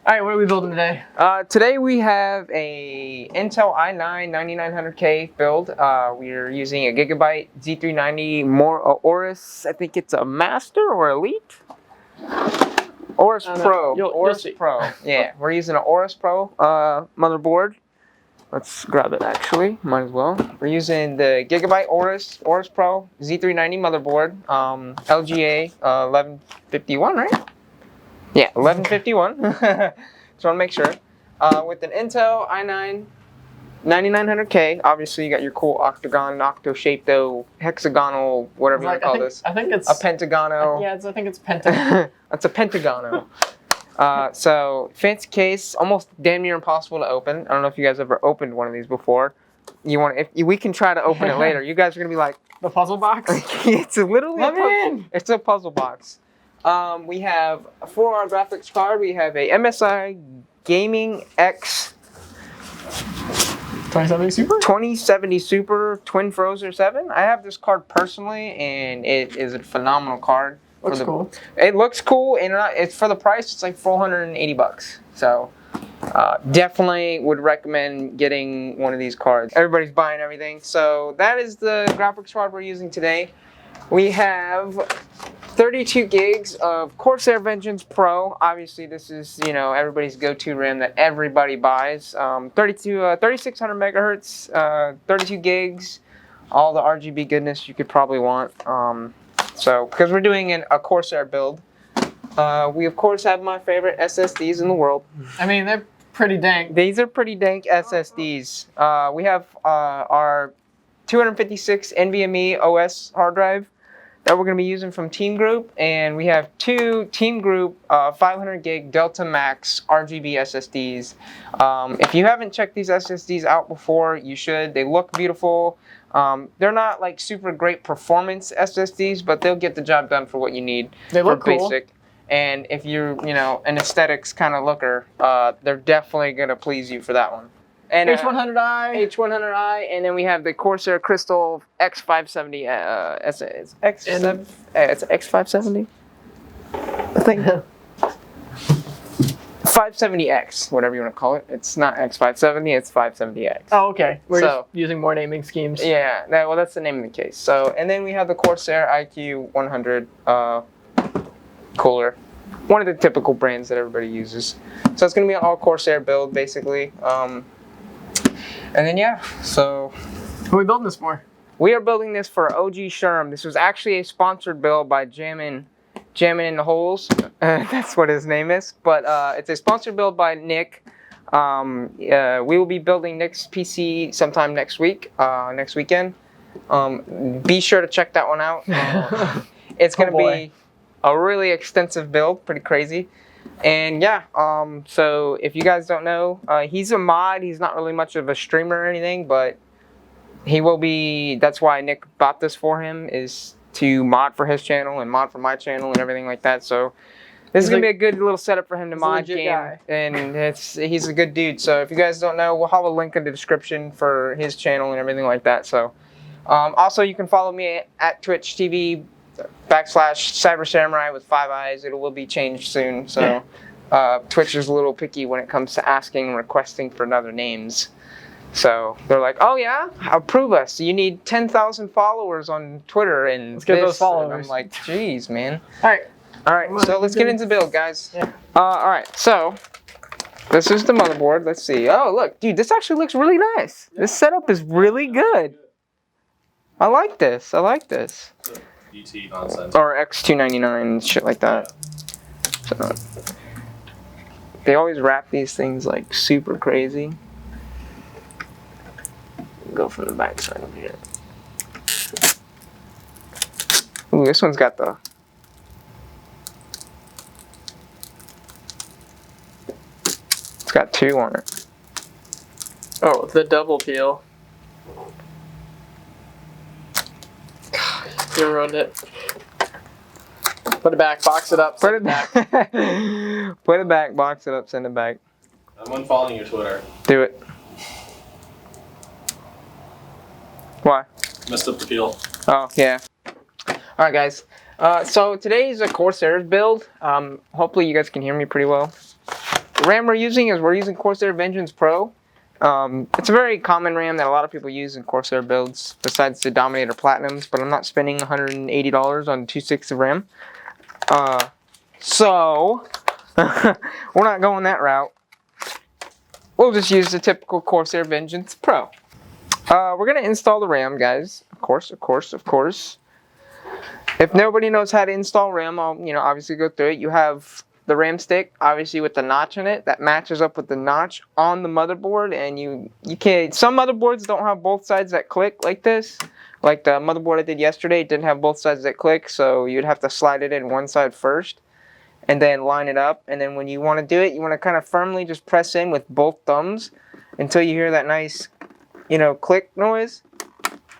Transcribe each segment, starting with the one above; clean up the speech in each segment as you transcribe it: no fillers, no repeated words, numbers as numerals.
All right, what are we building today? Today we have a Intel i9 9900K build. We are using a Gigabyte Z390 Aorus. I think it's a Master or Elite. Aorus Pro. You'll see. Pro. Yeah, we're using an Aorus Pro motherboard. Let's grab it actually. Might as well. We're using the Gigabyte Aorus Pro Z390 motherboard. LGA 1151, right? Yeah, 1151. Just want to make sure. With an Intel i9 9900K, obviously you got your cool octagon, octo-shaped, hexagonal, whatever you want to call this. I think it's a pentagonal. Yeah, I think it's pentagon. It's a pentagonal. So fancy case, almost damn near impossible to open. I don't know if you guys ever opened one of these before. We can try to open it later. You guys are gonna be like the puzzle box. It's literally Let me in. It's a puzzle box. We have for our graphics card, we have a MSI Gaming X 2070 Super Twin Frozen 7. I have this card personally, and it is a phenomenal card. Looks cool. It looks cool, and it's for the price. It's like $480. So definitely would recommend getting one of these cards. Everybody's buying everything. So that is the graphics card we're using today. We have 32 gigs of Corsair Vengeance Pro. Obviously, this is, everybody's go-to RAM that everybody buys. 3600 megahertz, 32 gigs, all the RGB goodness you could probably want. So, because we're doing a Corsair build, we of course have my favorite SSDs in the world. I mean, they're pretty dank. These are pretty dank SSDs. We have our 256 NVMe OS hard drive that we're going to be using from Team Group, and we have two Team Group 500 gig Delta Max RGB SSDs. If you haven't checked these SSDs out before, you should. They look beautiful. They're not like super great performance SSDs, but they'll get the job done for what you need. They look cool. Basic. And if you're, an aesthetics kind of looker, they're definitely going to please you for that one. And H100i. H100i, and then we have the Corsair Crystal X570. It's X570, I think. 570X, whatever you want to call it. It's not X570, it's 570X. Oh, okay. We're just using more naming schemes. Yeah, well, that's the name of the case. So, and then we have the Corsair IQ 100 cooler. One of the typical brands that everybody uses. So it's going to be an all Corsair build, basically. And then, yeah, so... Who are we building this for? We are building this for Ogsherm. This was actually a sponsored build by Jammin' in the Holes. That's what his name is. But it's a sponsored build by Nick. We will be building Nick's PC sometime next weekend. Be sure to check that one out. It's going to be a really extensive build, pretty crazy. And yeah, so if you guys don't know, he's a mod. He's not really much of a streamer or anything, but he will be. That's why Nick bought this for him, is to mod for his channel and mod for my channel and everything like that. So this is gonna be a good little setup for him to mod game, and he's a good dude. So if you guys don't know, we'll have a link in the description for his channel and everything like that. So also you can follow me at Twitch TV /CyberSamurai with 5 eyes. It will be changed soon. So Twitch is a little picky when it comes to asking and requesting for other names. So they're like, oh yeah, approve us. You need 10,000 followers on Twitter, and let's get those followers. And I'm like, geez, man. All right. So let's get into the build, guys. Yeah. All right. So this is the motherboard. Let's see. Oh, look, dude, this actually looks really nice. Yeah. This setup is really good. I like this. DT nonsense. Or X299, shit like that. So they always wrap these things like super crazy. Go from the back side over here. Ooh, this one's got the... It's got 2 on it. Oh, the double peel. You ruined it. Put it back, box it up, put it back. Put it back, box it up, send it back. I'm unfollowing your Twitter. Do it. Why? Messed up the peel. Oh, yeah. Alright, guys. So today is a Corsair build. Hopefully you guys can hear me pretty well. The RAM we're using Corsair Vengeance Pro. It's a very common RAM that a lot of people use in Corsair builds, besides the Dominator Platinums, but I'm not spending $180 on 2.6 of RAM. So, we're not going that route. We'll just use the typical Corsair Vengeance Pro. We're going to install the RAM, guys. Of course. If nobody knows how to install RAM, I'll, obviously go through it. You have the RAM stick, obviously with the notch in it, that matches up with the notch on the motherboard, and you can't. Some motherboards don't have both sides that click like this. Like the motherboard I did yesterday, it didn't have both sides that click, so you'd have to slide it in one side first, and then line it up. And then when you want to do it, you want to kind of firmly just press in with both thumbs until you hear that nice, click noise,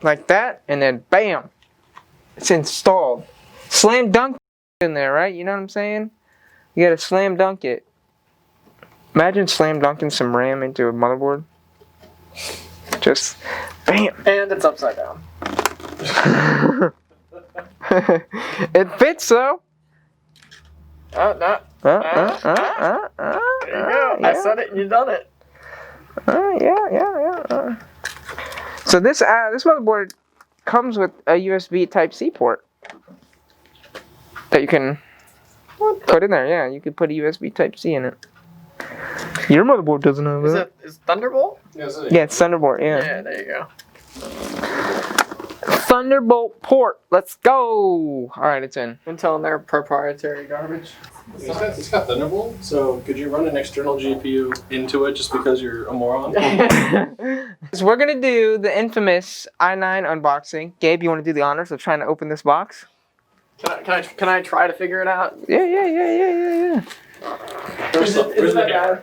like that, and then bam, it's installed. Slam dunk in there, right? You know what I'm saying? You gotta slam dunk it. Imagine slam dunking some RAM into a motherboard. Just bam. And it's upside down. It fits though. Oh, no. There you go. Yeah. I said it and you done it. Yeah. So this motherboard comes with a USB Type-C port that you can put in there. Yeah, you could put a USB Type-C in it. Your motherboard doesn't have that. Is Thunderbolt? Yeah, it's Thunderbolt. Yeah. Yeah, there you go. Thunderbolt port. Let's go. All right, it's in. Until their proprietary garbage. It's got Thunderbolt, so could you run an external GPU into it just because you're a moron? So we're gonna do the infamous i9 unboxing. Gabe, you want to do the honors of trying to open this box? Can I try to figure it out? Yeah. Where's the hammer?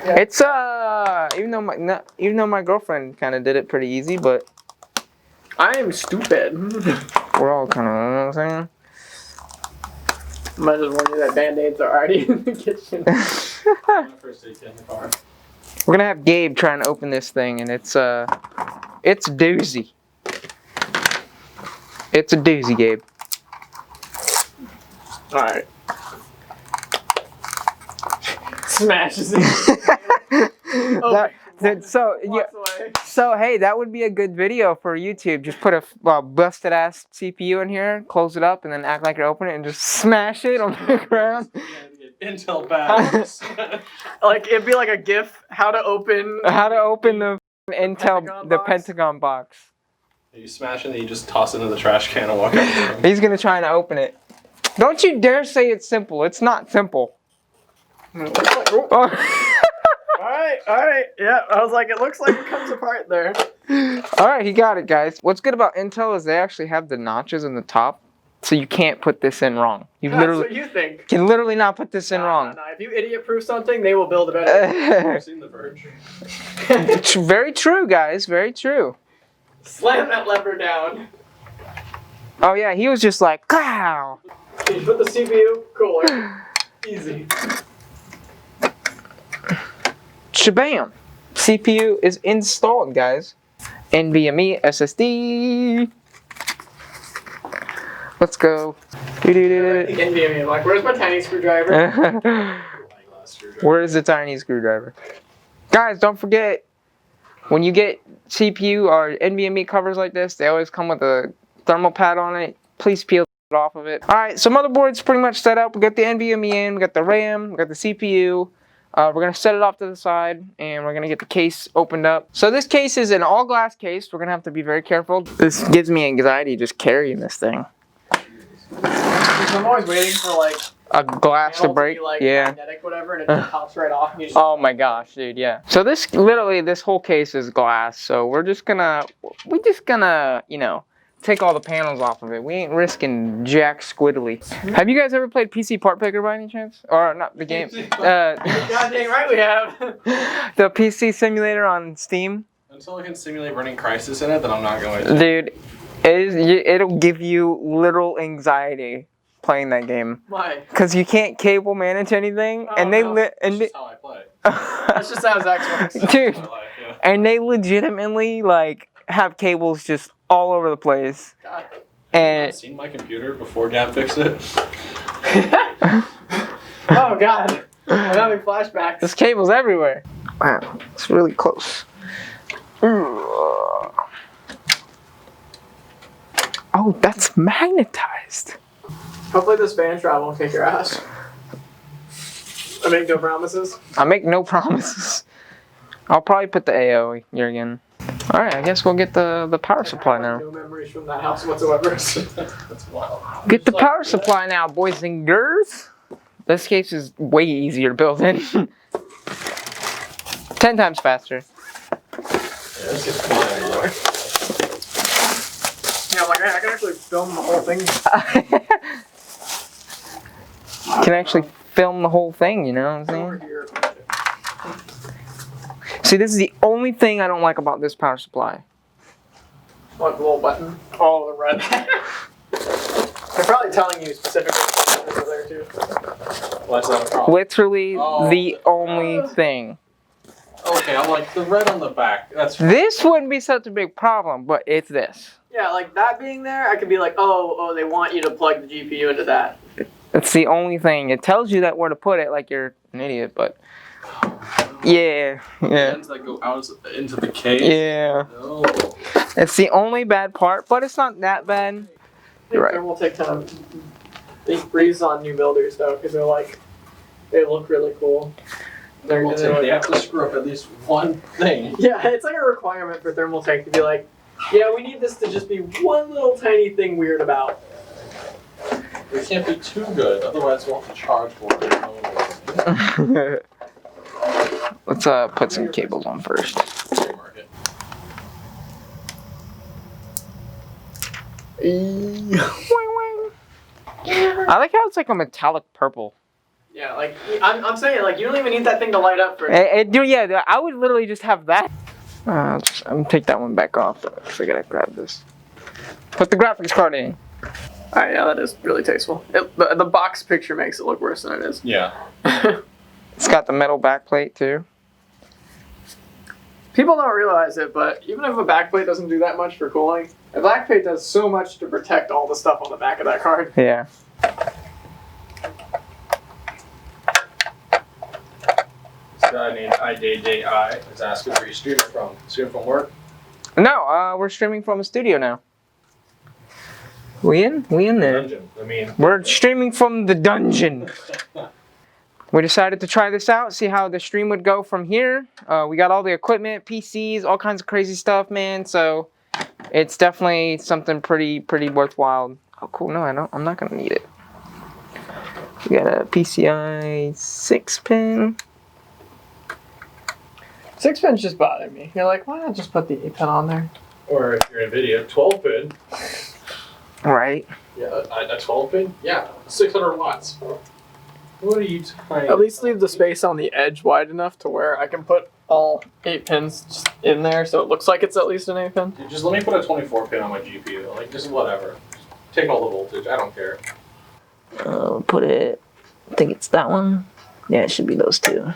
It's even though my girlfriend kind of did it pretty easy, but I am stupid. we're all kind of, you know what I'm saying? Might just warn you that band-aids are already in the kitchen. First aid kit in the car. We're gonna have Gabe trying to open this thing, and it's a doozy. It's a doozy, Gabe. Alright. Smashes it. So hey, that would be a good video for YouTube. Just put a busted ass CPU in here, close it up, and then act like you're opening it and just smash it on the ground. Intel bags. Like it'd be like a GIF. How to open the Intel Pentagon box. box. You smash it and you just toss it into the trash can and walk out the room. He's gonna try to open it. Don't you dare say it's simple. It's not simple. Alright. Yeah, I was like, it looks like it comes apart there. Alright, he got it, guys. What's good about Intel is they actually have the notches in the top, so you can't put this in wrong. You That's literally what you think. can literally not put this in wrong. No. If you idiot-proof something, they will build a better. I've seen The Verge. It's very true, guys. Very true. Slam that lever down. Oh yeah, he was just like, wow. You put the CPU cooler. Easy. Shabam! CPU is installed, guys. NVMe SSD. Let's go. NVMe. Like, where's my tiny screwdriver? Where is the tiny screwdriver? Guys, don't forget, when you get CPU or NVMe covers like this, they always come with a thermal pad on it. Please peel it off of it. Alright, so motherboard's pretty much set up. We got the NVMe in, we got the RAM, we got the CPU. We're going to set it off to the side, and we're going to get the case opened up. So this case is an all-glass case. We're going to have to be very careful. This gives me anxiety just carrying this thing. I'm always waiting for, like, a glass to break. To be, like, yeah. magnetic, whatever, and it just pops right off. And you just Oh my gosh, dude, yeah. So this whole case is glass. So we're just gonna, take all the panels off of it. We ain't risking jack squiddly. Have you guys ever played PC Part Picker by any chance? Or not the game? God dang right we have. The PC simulator on Steam. Until I can simulate running Crysis in it, then I'm not going to. Dude, it'll give you literal anxiety playing that game. Why? Because you can't cable manage anything, and That's just how I play. That's just how his Xbox. Dude, My life, yeah. and they legitimately have cables just all over the place. God. And I've seen my computer before Gab fixed it. Oh God. I'm having flashbacks. This cable's everywhere. Wow, it's really close. Oh, that's magnetized. Hopefully this fan trap won't kick your ass. I make no promises. I make no promises. I'll probably put the AO here again. All right, I guess we'll get the power supply I have, now. no memories from that house whatsoever. That's wild. Get the power supply now, boys and girls. This case is way easier to build in. 10 times faster. Yeah, this gets flying everywhere. Yeah, like I can actually film the whole thing. Can actually film the whole thing, you know what I'm Over saying? here. See, this is the only thing I don't like about this power supply. What, the little button? Oh, the red. They're probably telling you specifically what's over there too. Well, that's not a problem. Literally Oh. the only thing. Okay, I'm like, the red on the back. That's This wouldn't be such a big problem, but it's this. Yeah, like that being there, I could be like, oh, they want you to plug the GPU into that. It's the only thing. It tells you that where to put it, like you're an idiot, but yeah. ends that go out into the case. Yeah. No. It's the only bad part, but it's not that bad. I think You're right. thermal take kind of breeze on new builders though, because they're like, they look really cool. Thermal they're tape, they like- have to screw up at least one thing. Yeah, it's like a requirement for thermal take to be like, yeah, we need this to just be one little tiny thing weird about. It can't be too good, otherwise we'll have to charge for it. Let's put some cables on first. Market. I like how it's like a metallic purple. Yeah, like I'm saying, like you don't even need that thing to light up for. Yeah, I would literally just have that. I'm gonna take that one back off. So I gotta grab this. Put the graphics card in. Alright, yeah, that is really tasteful. The box picture makes it look worse than it is. Yeah. It's got the metal backplate too. People don't realize it, but even if a backplate doesn't do that much for cooling, a backplate does so much to protect all the stuff on the back of that card. Yeah. This guy named IJJI is asking where you streaming from. Streaming from work? No, we're streaming from a studio now. We in there. Dungeon. I mean, We're streaming from the dungeon. We decided to try this out, see how the stream would go from here. We got all the equipment, PCs, all kinds of crazy stuff, man. So it's definitely something pretty worthwhile. Oh, cool. No, I'm not gonna need it. We got a PCI 6-pin. 6-pins just bother me. You're like, why not just put the 8-pin on there? or if you're Nvidia, 12-pin. Right. Yeah, a 12-pin? Yeah, 600 watts. What are you talking? At least leave the space on the edge wide enough to where I can put all 8 pins just in there so it looks like it's at least an 8 pin. Dude, just let me put a 24-pin on my GPU. Like, just whatever. Take all the voltage. I don't care. Put it, I think it's that one. Yeah, it should be those two.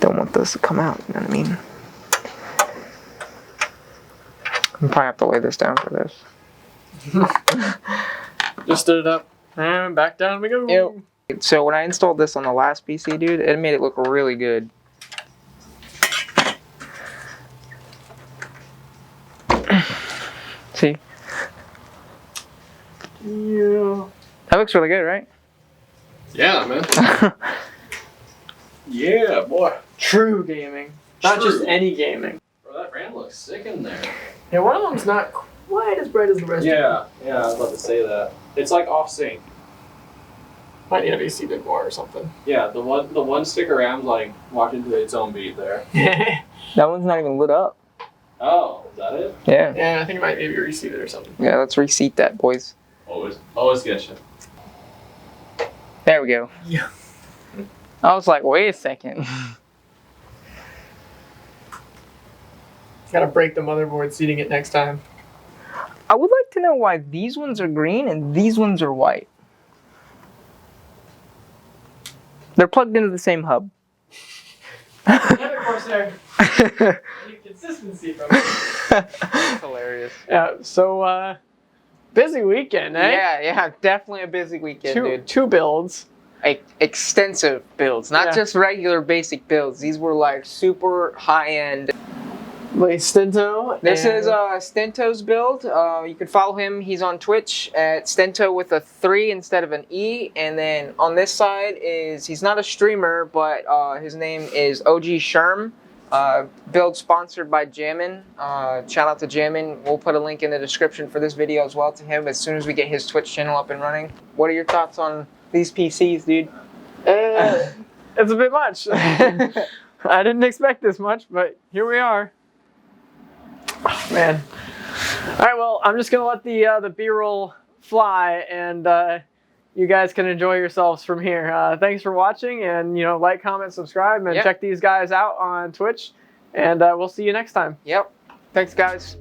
Don't want those to come out, you know what I mean? I'm probably have to lay this down for this. Just stood it up. And back down we go. Yep. So when I installed this on the last PC, dude, it made it look really good. See? Yeah. That looks really good, right? Yeah, man. Yeah, boy. True gaming. Not True. just any gaming. Bro, that RAM looks sick in there. Yeah, one of them's not quite as bright as the rest. Yeah, I was about to say that. It's like off sync. Might need to be seated more or something. Yeah, the one sticker RAM's like walking to its own beat there. That one's not even lit up. Oh, is that it? Yeah. Yeah, I think it might maybe reseated or something. Yeah, let's reseat that, boys. Always get you. There we go. Yeah. I was like, wait a second. Gotta break the motherboard seating it next time. I would like to know why these ones are green and these ones are white. They're plugged into the same hub. Another Corsair. Need consistency from it. Hilarious. Yeah, so busy weekend, eh? Yeah, definitely a busy weekend, dude. Two builds. like extensive builds, not Yeah. just regular basic builds. These were like super high end. Wait, Stinto. This is Stento's build. You can follow him. He's on Twitch at Stento with a 3 instead of an E. And then on this side is, he's not a streamer, but his name is Ogsherm. Build sponsored by Jammin. Shout out to Jammin. We'll put a link in the description for this video as well to him as soon as we get his Twitch channel up and running. What are your thoughts on these PCs, dude? It's a bit much. I didn't expect this much, but here we are. Oh, man. All right, well, I'm just gonna let the B-roll fly, and you guys can enjoy yourselves from here. Thanks for watching, and like, comment, subscribe, and Yep. check these guys out on Twitch. And we'll see you next time. Yep. Thanks, guys.